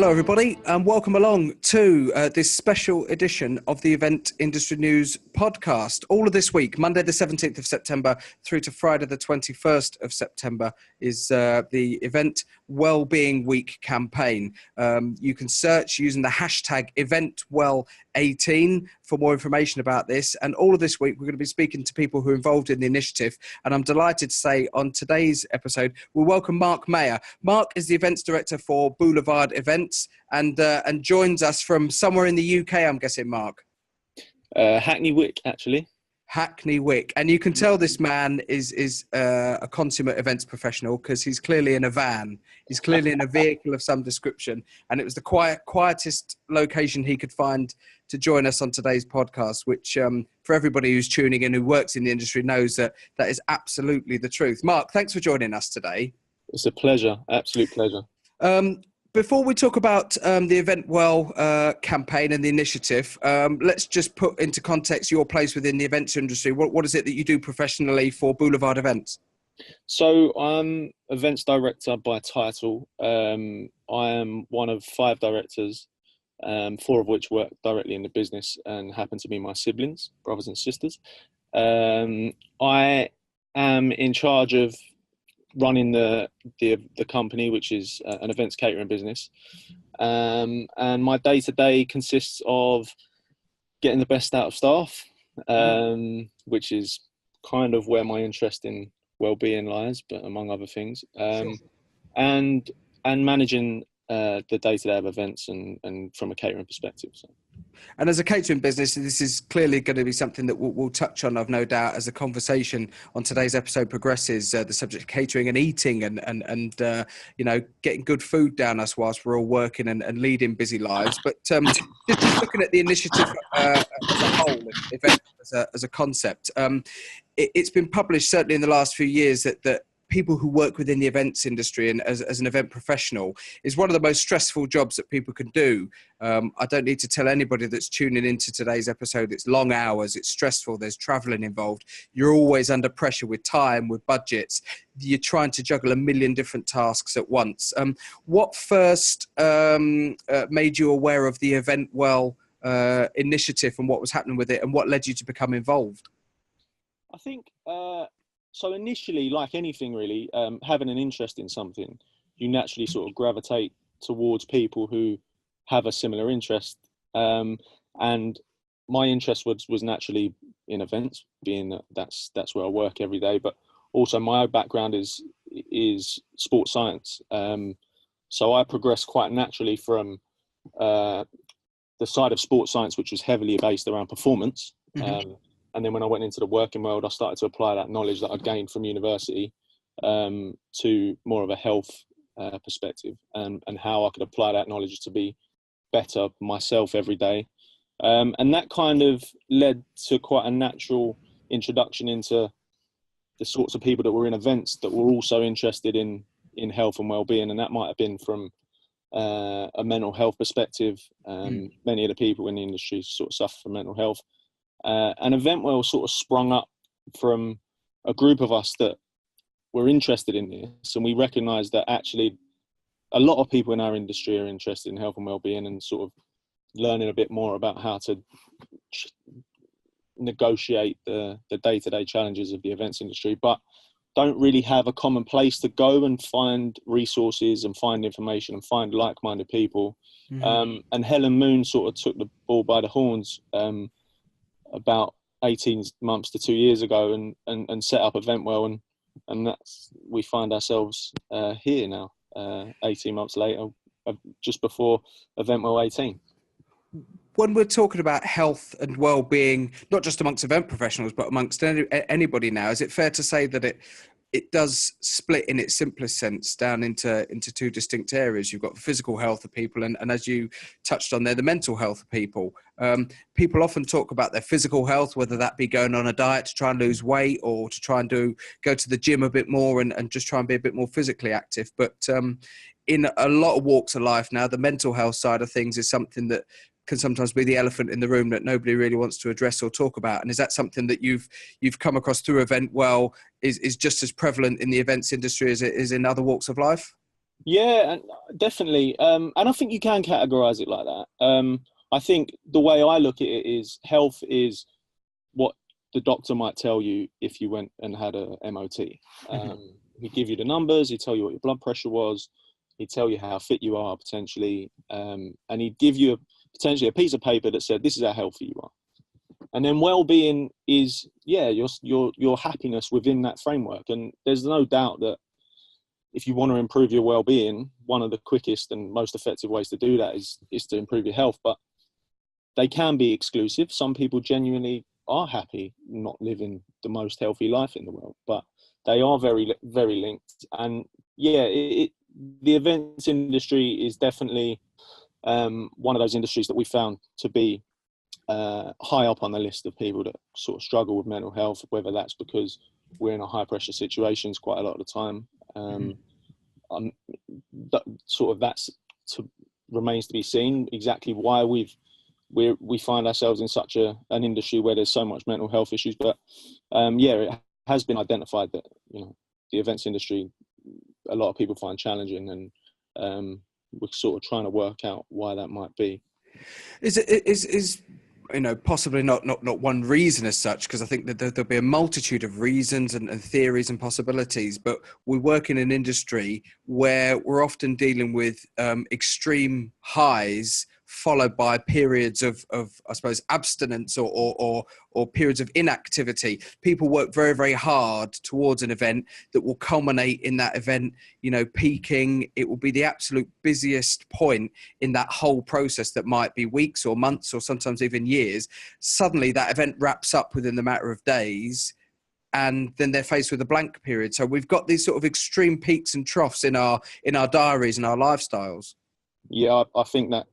Hello everybody and welcome along to this special edition of the Event Industry News podcast. All of this week, Monday the 17th of September through to Friday the 21st of September is the Event Wellbeing Week campaign. You can search using the hashtag EventWell18 for more information about this. And all of this week, we're going to be speaking to people who are involved in the initiative. And I'm delighted to say on today's episode, we'll welcome Mark Maher. Mark is the events director for Boulevard Events and joins us from somewhere in the UK, I'm guessing, Mark. Hackney Wick, actually. Hackney Wick. And you can tell this man is a consummate events professional because he's clearly in a van. He's clearly in a vehicle of some description. And it was the quietest location he could find to join us on today's podcast, which for everybody who's tuning in, who works in the industry, knows that is absolutely the truth. Mark, thanks for joining us today. It's a pleasure. Absolute pleasure. Before we talk about the EventWell campaign and the initiative, let's just put into context your place within the events industry. What is it that you do professionally for Boulevard Events? So I'm events director by title. I am one of 5 directors, 4 of which work directly in the business and happen to be my siblings, brothers and sisters. I am in charge of running the company, which is an events catering business, and my day-to-day consists of getting the best out of staff, which is kind of where my interest in well-being lies, but among other things, Sure. and managing the day-to-day of events and from a catering perspective. So. And as a catering business, this is clearly going to be something that we'll touch on, I've no doubt, as the conversation on today's episode progresses, the subject of catering and eating and getting good food down us whilst we're all working and leading busy lives. But just looking at the initiative as a whole, event as a concept, it's been published certainly in the last few years that people who work within the events industry and as an event professional is one of the most stressful jobs that people can do. I don't need to tell anybody that's tuning into today's episode, it's long hours, it's stressful, there's traveling involved. You're always under pressure with time, with budgets. You're trying to juggle a million different tasks at once. What first made you aware of the EventWell initiative and what was happening with it, and what led you to become involved? I think... So initially, like anything really, having an interest in something, you naturally sort of gravitate towards people who have a similar interest. And my interest was naturally in events, being that that's where I work every day. But also my background is sports science. So I progressed quite naturally from the side of sports science, which was heavily based around performance. Mm-hmm. And then when I went into the working world, I started to apply that knowledge that I gained from university to more of a health perspective and how I could apply that knowledge to be better myself every day. And that kind of led to quite a natural introduction into the sorts of people that were in events that were also interested in health and well-being. And that might have been from a mental health perspective. Many of the people in the industry sort of suffer from mental health. And EventWell sort of sprung up from a group of us that were interested in this, and we recognised that actually a lot of people in our industry are interested in health and well-being and sort of learning a bit more about how to negotiate the day-to-day challenges of the events industry, but don't really have a common place to go and find resources and find information and find like-minded people. Mm-hmm. And Helen Moon sort of took the ball by the horns about 18 months to 2 years ago and set up EventWell, and that's, we find ourselves here now, 18 months later, just before EventWell 18. When we're talking about health and well-being, not just amongst event professionals, but amongst anybody now, is it fair to say that it does split in its simplest sense down into 2 distinct areas? You've got the physical health of people and as you touched on there, the mental health of people. People often talk about their physical health, whether that be going on a diet to try and lose weight or to try and go to the gym a bit more and just try and be a bit more physically active. But in a lot of walks of life now, the mental health side of things is something that can sometimes be the elephant in the room that nobody really wants to address or talk about. And is that something that you've come across through EventWell is just as prevalent in the events industry as it is in other walks of life? Yeah, and definitely. And I think you can categorize it like that. I think the way I look at it is health is what the doctor might tell you if you went and had a MOT. He'd give you the numbers, he'd tell you what your blood pressure was, he'd tell you how fit you are potentially, and he'd give you potentially a piece of paper that said, this is how healthy you are. And then well-being is, your happiness within that framework. And there's no doubt that if you want to improve your well-being, one of the quickest and most effective ways to do that is to improve your health. But they can be exclusive. Some people genuinely are happy not living the most healthy life in the world, but they are very, very linked. And the events industry is definitely one of those industries that we found to be high up on the list of people that sort of struggle with mental health, whether that's because we're in a high pressure situations quite a lot of the time. That's remains to be seen exactly why we find ourselves in such an industry where there's so much mental health issues. But it has been identified that the events industry, a lot of people find challenging, and we're sort of trying to work out why that might be. Is possibly not one reason as such, because I think that there'll be a multitude of reasons and theories and possibilities, but we work in an industry where we're often dealing with extreme highs followed by periods of I suppose abstinence or periods of inactivity. People work very, very hard towards an event that will culminate in that event, peaking. It will be the absolute busiest point in that whole process that might be weeks or months or sometimes even years. Suddenly that event wraps up within the matter of days, and then they're faced with a blank period. So we've got these sort of extreme peaks and troughs in our diaries and our lifestyles. Yeah, I think that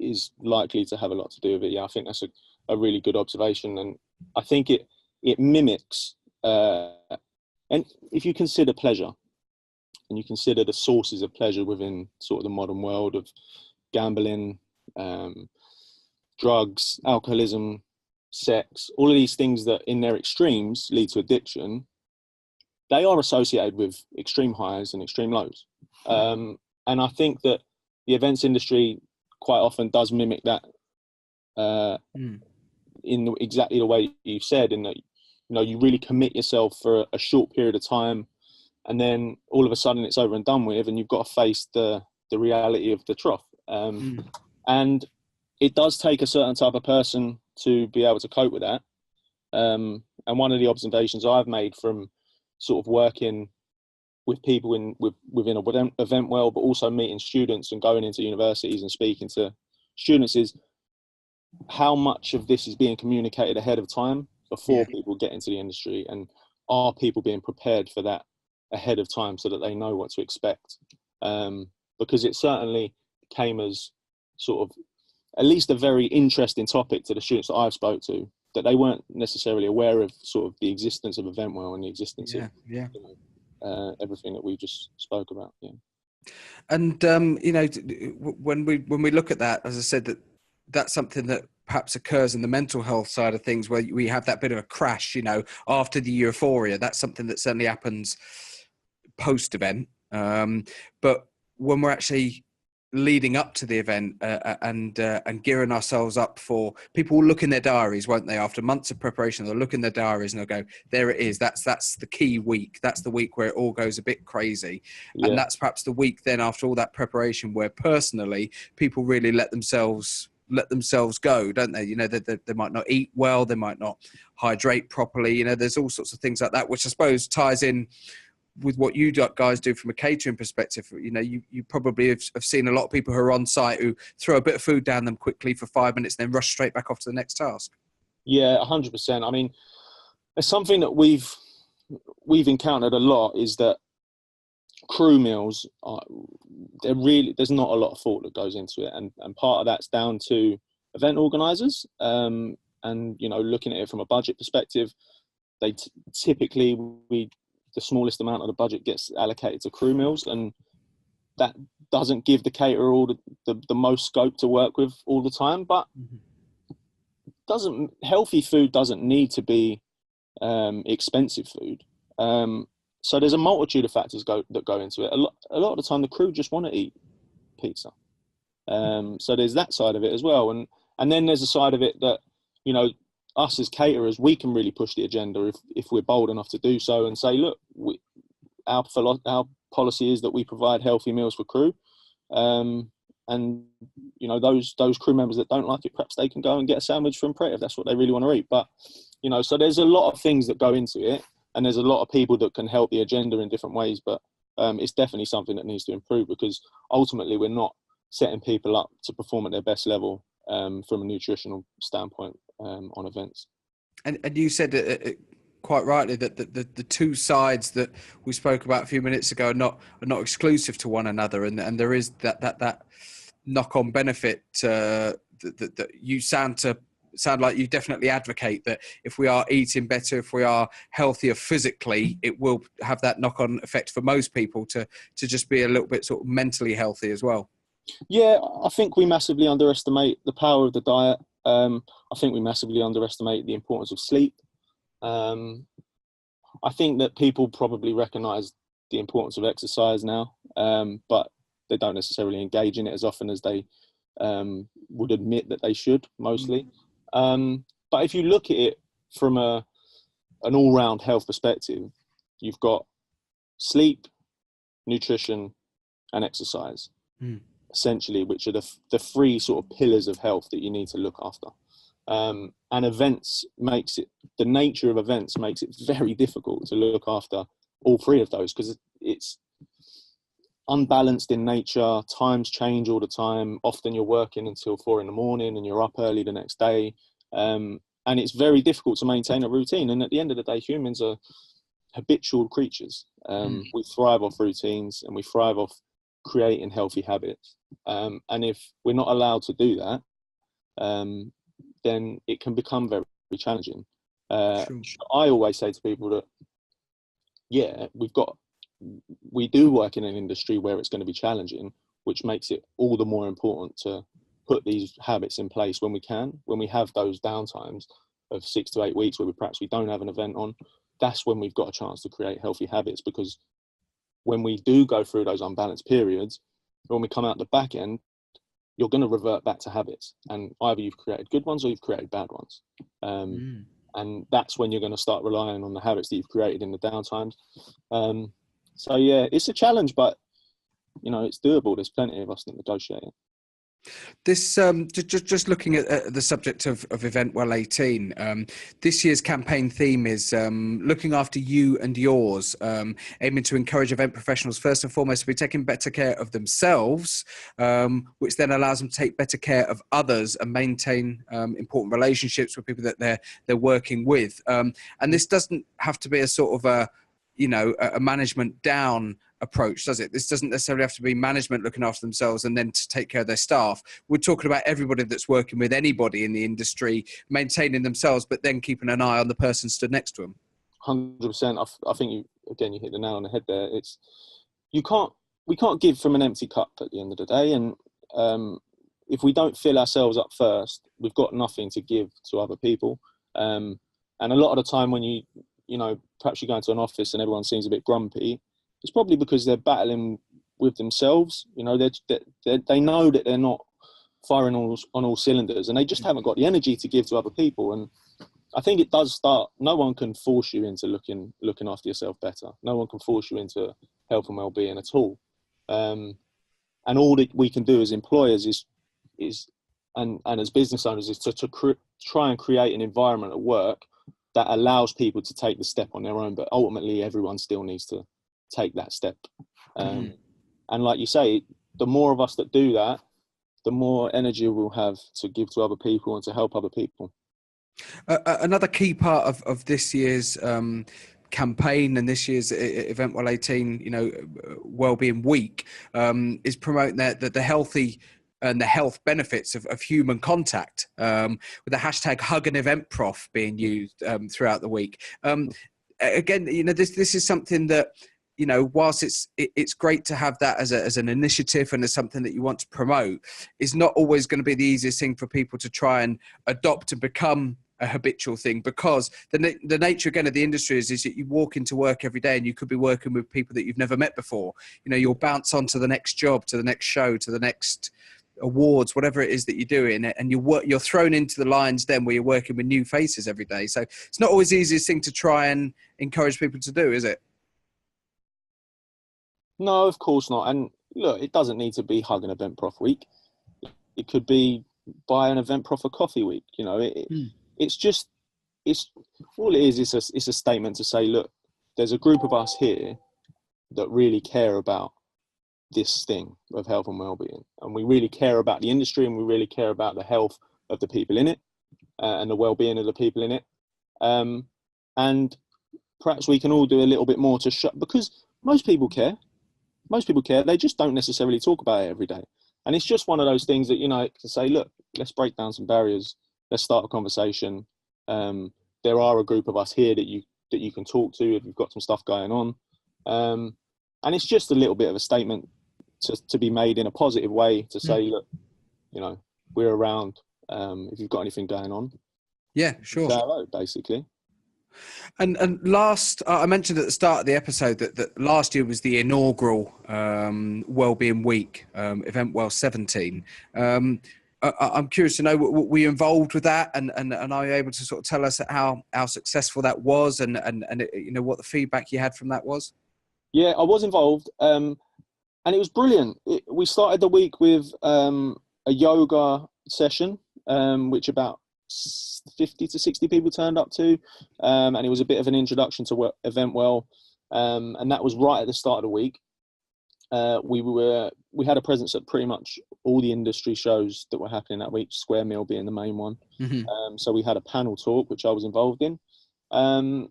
is likely to have a lot to do with it. Yeah, I think that's a really good observation, and I think it mimics. And if you consider pleasure, and you consider the sources of pleasure within sort of the modern world of gambling, drugs, alcoholism, sex, all of these things that in their extremes lead to addiction, they are associated with extreme highs and extreme lows. And I think that the events industry quite often does mimic that in exactly the way you've said, in that you really commit yourself for a short period of time, and then all of a sudden it's over and done with, and you've got to face the reality of the trough. And it does take a certain type of person to be able to cope with that. And one of the observations I've made from sort of working with people within EventWell, but also meeting students and going into universities and speaking to students, is how much of this is being communicated ahead of time before people get into the industry, and are people being prepared for that ahead of time so that they know what to expect? Because it certainly came as sort of at least a very interesting topic to the students that I've spoke to, that they weren't necessarily aware of sort of the existence of EventWell and the existence of everything that we just spoke about. And when we look at that, as I said, that's something that perhaps occurs in the mental health side of things, where we have that bit of a crash, after the euphoria. That's something that certainly happens post event. But when we're actually leading up to the event and gearing ourselves up for, people will look in their diaries, won't they? After months of preparation, they'll look in their diaries and they'll go, there it is. That's the key week. That's the week where it all goes a bit crazy. And that's perhaps the week then, after all that preparation, where personally people really let themselves go, don't they? They might not eat well, they might not hydrate properly. There's all sorts of things like that, which I suppose ties in with what you guys do from a catering perspective. You probably have seen a lot of people who are on site who throw a bit of food down them quickly for 5 minutes and then rush straight back off to the next task. Yeah, 100%. I mean, it's something that we've encountered a lot, is that crew meals there's not a lot of thought that goes into it, and part of that's down to event organisers, and looking at it from a budget perspective, they typically the smallest amount of the budget gets allocated to crew meals, and that doesn't give the caterer all the most scope to work with all the time. But healthy food doesn't need to be expensive food. So there's a multitude of factors that go into it. A lot of the time, the crew just want to eat pizza. So there's that side of it as well, and then there's a side of it that, you know, us as caterers, we can really push the agenda if we're bold enough to do so and say, look, our policy is that we provide healthy meals for crew, and you know, those crew members that don't like it, perhaps they can go and get a sandwich from Pret if that's what they really want to eat. But you know, so there's a lot of things that go into it, and there's a lot of people that can help the agenda in different ways. But it's definitely something that needs to improve, because ultimately we're not setting people up to perform at their best level from a nutritional standpoint on events. And you said quite rightly that the two sides that we spoke about a few minutes ago are not exclusive to one another, and there is that knock-on benefit that you sound like you definitely advocate, that if we are eating better, if we are healthier physically, it will have that knock-on effect for most people to just be a little bit sort of mentally healthy as well. Yeah, I think we massively underestimate the power of the diet. I think we massively underestimate the importance of sleep. I think that people probably recognise the importance of exercise now, but they don't necessarily engage in it as often as they would admit that they should, mostly. But if you look at it from an all-round health perspective, you've got sleep, nutrition, and exercise, essentially, which are the three sort of pillars of health that you need to look after. And events the nature of events makes it very difficult to look after all three of those, because it's unbalanced in nature. Times change all the time. Often you're working until 4 a.m. and you're up early the next day. And it's very difficult to maintain a routine. And at the end of the day, humans are habitual creatures. We thrive off routines, and we thrive off creating healthy habits. And if we're not allowed to do that, then it can become very, very challenging. I always say to people that, yeah, we do work in an industry where it's going to be challenging, which makes it all the more important to put these habits in place when we can. When we have those downtimes of 6 to 8 weeks where we don't have an event on, that's when we've got a chance to create healthy habits, because when we do go through those unbalanced periods, when we come out the back end, you're going to revert back to habits, and either you've created good ones or you've created bad ones. And that's when you're going to start relying on the habits that you've created in the downtimes. So yeah, it's a challenge, but you know, it's doable. There's plenty of us that negotiate it. This just looking at the subject of EventWell 18, this year's campaign theme is looking after you and yours, aiming to encourage event professionals first and foremost to be taking better care of themselves, which then allows them to take better care of others and maintain important relationships with people that they're working with. And this doesn't have to be a sort of a management down approach, does it? This doesn't necessarily have to be management looking after themselves and then to take care of their staff. We're talking about everybody that's working with anybody in the industry, maintaining themselves, but then keeping an eye on the person stood next to them. 100%. I think you hit the nail on the head there. We can't give from an empty cup at the end of the day, and if we don't fill ourselves up first, we've got nothing to give to other people. And a lot of the time when you perhaps you go into an office and everyone seems a bit grumpy, it's probably because they're battling with themselves. You know, they know that they're not firing on all cylinders, and they just haven't got the energy to give to other people. And I think it does start. No one can force you into looking after yourself better. No one can force you into health and well-being at all. And all that we can do as employers and as business owners is to try and create an environment at work that allows people to take the step on their own. But ultimately, everyone still needs to take that step. And like you say, the more of us that do that, the more energy we'll have to give to other people and to help other people. Another key part of this year's campaign and this year's EventWell 18, Wellbeing Week, is promoting the healthy and the health benefits of human contact, with the hashtag Hug an Event Prof being used throughout the week. Again, this is something that, whilst it's great to have that as an initiative and as something that you want to promote, is not always going to be the easiest thing for people to try and adopt and become a habitual thing, because the nature again of the industry is that you walk into work every day and you could be working with people that you've never met before. You know, you'll bounce on to the next job, to the next show, to the next awards, whatever it is that you're doing, and you're thrown into the lines then where you're working with new faces every day. So it's not always the easiest thing to try and encourage people to do, is it? No, of course not. And look, it doesn't need to be Hug an Event Prof week. It could be buy an Event Prof a coffee week. You know, it's all it is. It's a statement to say, look, there's a group of us here that really care about this thing of health and well-being, and we really care about the industry, and we really care about the health of the people in it, and the well-being of the people in it. And perhaps we can all do a little bit more to because most people care. Most people care. They just don't necessarily talk about it every day. And it's just one of those things that, you know, to say, look, let's break down some barriers. Let's start a conversation. There are a group of us here that you can talk to if you've got some stuff going on. And it's just a little bit of a statement to be made in a positive way to say, look, you know, we're around. If you've got anything going on. Yeah, sure. Say hello, basically. And last, I mentioned at the start of the episode that last year was the inaugural Wellbeing Week, EventWell 17. I'm curious to know, were you involved with that, and are you able to sort of tell us how successful that was, and you know, what the feedback you had from that was? Yeah, I was involved, and it was brilliant. We started the week with a yoga session, which about 50 to 60 people turned up to, and it was a bit of an introduction to EventWell, and that was right at the start of the week. We had a presence at pretty much all the industry shows that were happening that week, Square Meal being the main one. So we had a panel talk, which I was involved in, and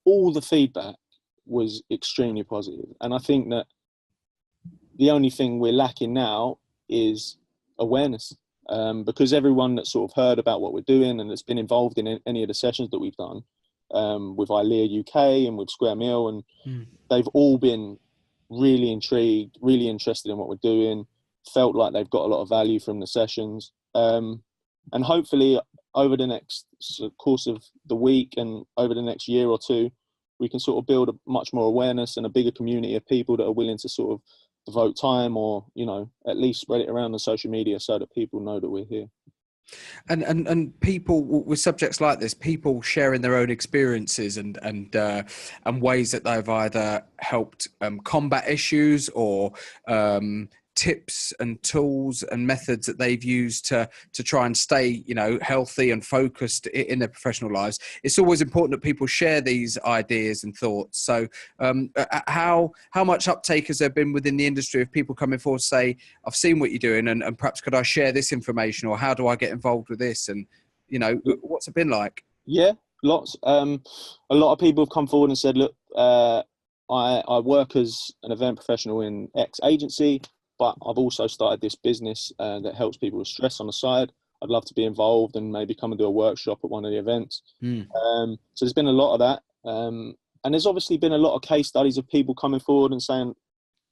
all the feedback was extremely positive. And I think that the only thing we're lacking now is awareness. Because everyone that sort of heard about what we're doing and that's been involved in any of the sessions that we've done, with ILEA UK and with Square Meal, and they've all been really intrigued, really interested in what we're doing, felt like they've got a lot of value from the sessions. And hopefully over the next course of the week and over the next year or two, we can sort of build a much more awareness and a bigger community of people that are willing to sort of devote time, or, you know, at least spread it around on social media so that people know that we're here. And people with subjects like this, people sharing their own experiences and ways that they've either helped combat issues, or tips and tools and methods that they've used to try and stay, you know, healthy and focused in their professional lives. It's always important that people share these ideas and thoughts. So how much uptake has there been within the industry of people coming forward to say, I've seen what you're doing, and perhaps could I share this information, or how do I get involved with this? And, you know, what's it been like? Yeah, lots. A lot of people have come forward and said, look, I work as an event professional in X agency, but I've also started this business that helps people with stress on the side. I'd love to be involved and maybe come and do a workshop at one of the events. So there's been a lot of that. And there's obviously been a lot of case studies of people coming forward and saying,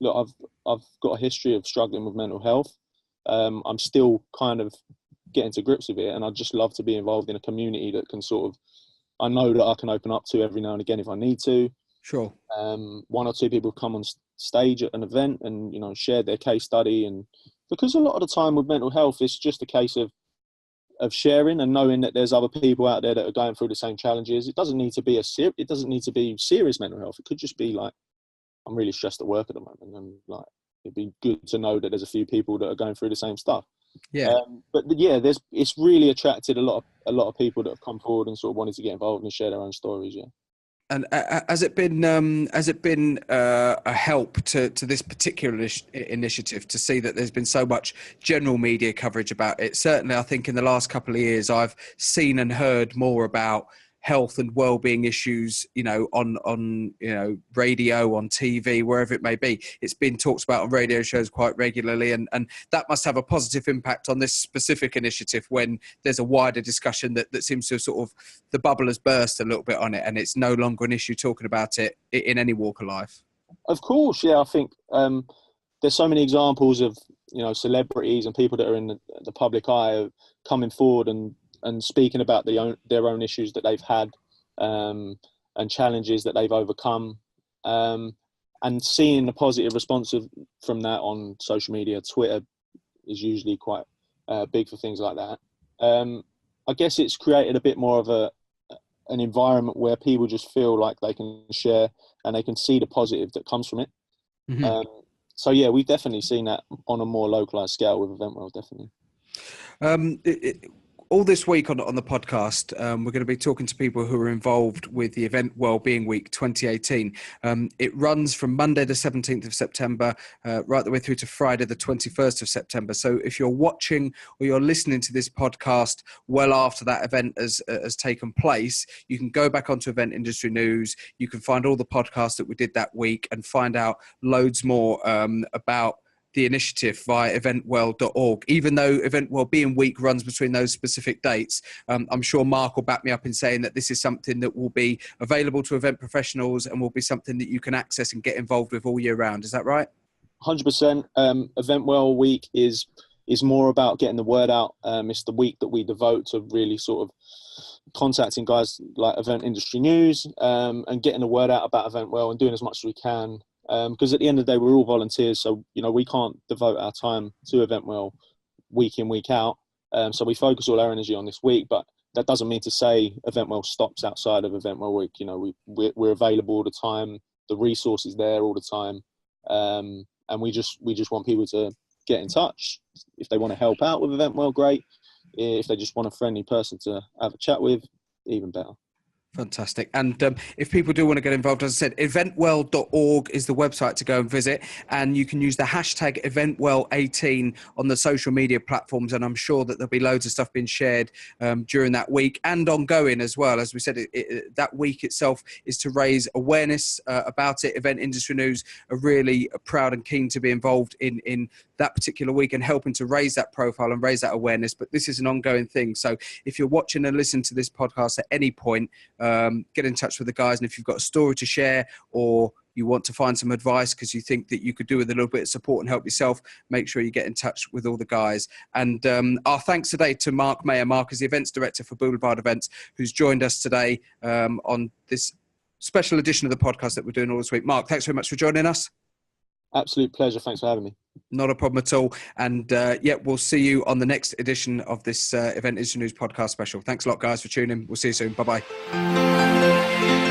look, I've got a history of struggling with mental health. I'm still kind of getting to grips with it, and I'd just love to be involved in a community that can sort of, I know that I can open up to every now and again if I need to. Sure. One or two people come on stage at an event and, you know, share their case study. And because a lot of the time with mental health, it's just a case of sharing and knowing that there's other people out there that are going through the same challenges. It doesn't need to be serious mental health. It could just be like, I'm really stressed at work at the moment, and like, it'd be good to know that there's a few people that are going through the same stuff. Yeah. But yeah, it's really attracted a lot of people that have come forward and sort of wanted to get involved and share their own stories. Yeah. And has it been a help to this particular initiative to see that there's been so much general media coverage about it? Certainly, I think in the last couple of years, I've seen and heard more about health and well-being issues, you know, on you know, radio, on TV, wherever it may be. It's been talked about on radio shows quite regularly, and that must have a positive impact on this specific initiative when there's a wider discussion that seems to sort of, the bubble has burst a little bit on it, and it's no longer an issue talking about it in any walk of life. Of course, yeah. I think there's so many examples of, you know, celebrities and people that are in the public eye coming forward and and speaking about their own issues that they've had, and challenges that they've overcome, and seeing the positive response from that on social media. Twitter is usually quite big for things like that. I guess it's created a bit more of an environment where people just feel like they can share and they can see the positive that comes from it. Mm-hmm. So yeah, we've definitely seen that on a more localized scale with EventWell, definitely. All this week on the podcast, we're going to be talking to people who are involved with the Event Wellbeing Week 2018. It runs from Monday the 17th of September, right the way through to Friday the 21st of September. So if you're watching or you're listening to this podcast well after that event has taken place, you can go back onto Event Industry News. You can find all the podcasts that we did that week and find out loads more about the initiative via eventwell.org. Even though Event Wellbeing Week runs between those specific dates, I'm sure Mark will back me up in saying that this is something that will be available to event professionals and will be something that you can access and get involved with all year round. Is that right? 100%. EventWell Week is more about getting the word out. It's the week that we devote to really sort of contacting guys like Event Industry News, and getting the word out about EventWell and doing as much as we can. Because at the end of the day, we're all volunteers, so we can't devote our time to EventWell week in, week out. So we focus all our energy on this week, but that doesn't mean to say EventWell stops outside of EventWell Week. We're available all the time. The resource is there all the time, and we just want people to get in touch. If they want to help out with EventWell, great. If they just want a friendly person to have a chat with, even better. Fantastic. And if people do want to get involved, as I said, eventwell.org is the website to go and visit. And you can use the hashtag EventWell18 on the social media platforms. And I'm sure that there'll be loads of stuff being shared during that week and ongoing as well. As we said, that week itself is to raise awareness about it. Event Industry News are really proud and keen to be involved in that particular week and helping to raise that profile and raise that awareness. But this is an ongoing thing. So if you're watching and listening to this podcast at any point, get in touch with the guys. And if you've got a story to share or you want to find some advice because you think that you could do with a little bit of support and help yourself, make sure you get in touch with all the guys. And our thanks today to Mark Maher. Mark is the events director for Boulevard Events, who's joined us today on this special edition of the podcast that we're doing all this week. Mark, thanks very much for joining us. Absolute pleasure. Thanks for having me. Not a problem at all. And we'll see you on the next edition of this Event Industry News podcast special. Thanks a lot, guys, for tuning in. We'll see you soon. Bye-bye.